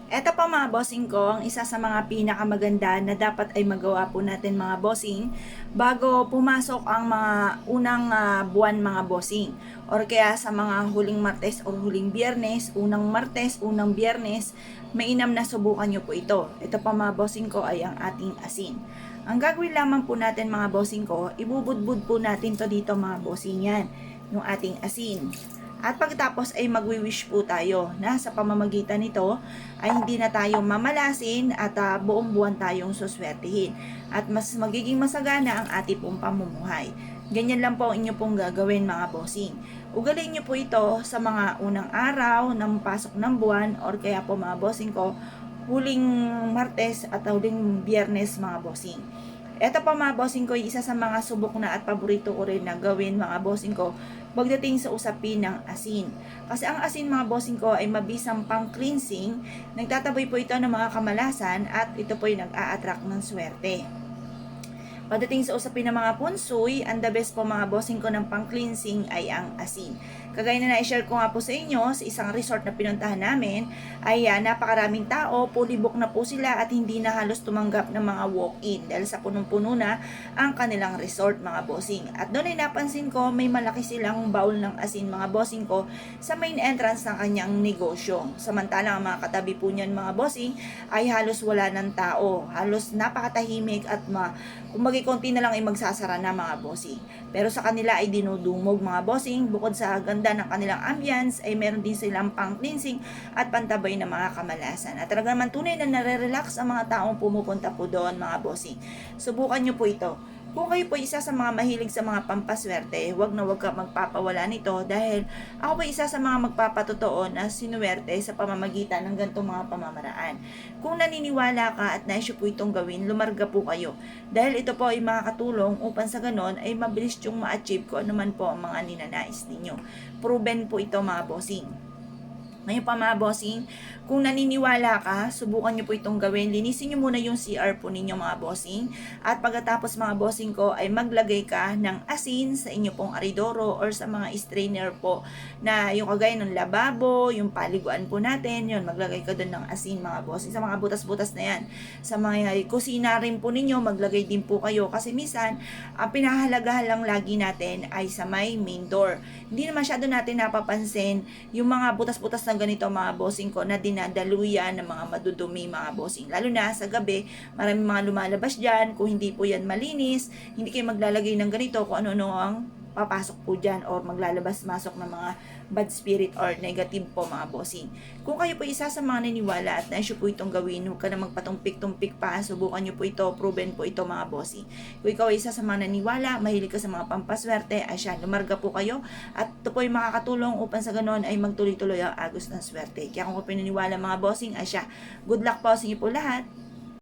Eto pa mga bossing ko, ang isa sa mga pinakamaganda na dapat ay magawa po natin mga bossing bago pumasok ang mga unang buwan mga bossing. Or kaya sa mga huling Martes o huling Biyernes, unang Martes, unang Biyernes, mainam na subukan nyo po ito. Ito pa mga bossing ko ay ang ating asin. Ang gagawin lamang po natin mga bossing ko, ibubudbud po natin to dito mga bossing yan, yung ating asin. At pagkatapos ay magwi-wish po tayo na sa pamamagitan nito ay hindi na tayo mamalasin at buong buwan tayong suswertihin. At mas magiging masagana ang ating pong pamumuhay. Ganyan lang po ang inyo pong gagawin mga bossing. Ugalin nyo po ito sa mga unang araw ng pasok ng buwan or kaya po mga bossing ko, huling Martes at huling Biyernes mga bossing. Ito pa mga bossing ko, isa sa mga subok na at paborito ko rin na gawin mga bossing ko pagdating sa usapin ng asin. Kasi ang asin mga bossing ko ay mabisang pang cleansing, nagtataboy po ito ng mga kamalasan at ito po ay nag-a-attract ng swerte. Pagdating sa usapin ng mga punsoy, ang the best po mga bossing ko ng pang-cleansing ay ang asin. Kagaya na na-share ko nga po sa inyo, sa isang resort na pinuntahan namin, ay napakaraming tao, fully book na po sila at hindi na halos tumanggap ng mga walk-in dahil sa punong-puno na ang kanilang resort mga bossing. At doon ay napansin ko, may malaki silang bowl ng asin mga bossing ko sa main entrance ng kanyang negosyo. Samantalang ang mga katabi po niyan mga bossing ay halos wala ng tao, halos napakatahimik at kumbaga konti na lang ay magsasara na mga bossing. Pero sa kanila ay dinudumog mga bossing, bukod sa ganda ng kanilang ambience ay meron din silang pang cleansing at pantabay na mga kamalasan. At talaga naman tunay na nare-relax ang mga taong pumupunta po doon mga bossing. Subukan nyo po ito. Kung kayo po isa sa mga mahilig sa mga pampaswerte, wag na wag ka magpapawala nito dahil ako po isa sa mga magpapatotoo na sinuwerte sa pamamagitan ng ganitong mga pamamaraan. Kung naniniwala ka at naisyo po itong gawin, lumarga po kayo. Dahil ito po ay makakatulong upang sa ganon ay mabilis yung ma-achieve ko anuman po ang mga ninanais ninyo. Proven po ito mga bossing. Ngayon pa mga bossing, kung naniniwala ka, subukan nyo po itong gawin. Linisin nyo muna yung CR po ninyo mga bossing. At pagkatapos mga bossing ko ay maglagay ka ng asin sa inyo pong aridoro or sa mga strainer po na yung kagaya ng lababo, yung paliguan po natin, yun, maglagay ka doon ng asin mga bossing. Sa mga butas-butas na yan. Sa mga kusina rin po ninyo, maglagay din po kayo. Kasi minsan, ang pinahahalagahan lang lagi natin ay sa may main door. Hindi na masyado natin napapansin yung mga butas-butas na ganito mga bossing ko na dinadaluyan ng mga madudumi mga bossing. Lalo na sa gabi, maraming mga lumalabas dyan. Kung hindi po yan malinis, hindi kayo maglalagay ng ganito kung ano-ano ang papasok po dyan or maglalabas-masok ng mga bad spirit or negative po mga bossing. Kung kayo po isa sa mga naniniwala at naisyo po itong gawin, huwag ka na magpatumpik-tumpik pa, subukan nyo po ito, proven po ito mga bossing. Kung ikaw ay isa sa mga naniniwala, mahilig ka sa mga pampaswerte, ay siya, lumarga po kayo at ito po ay makakatulong upang sa ganon ay magtuloy-tuloy ang agos ng swerte. Kaya kung po pinaniwala mga bossing, ay siya, good luck po sa inyo po lahat.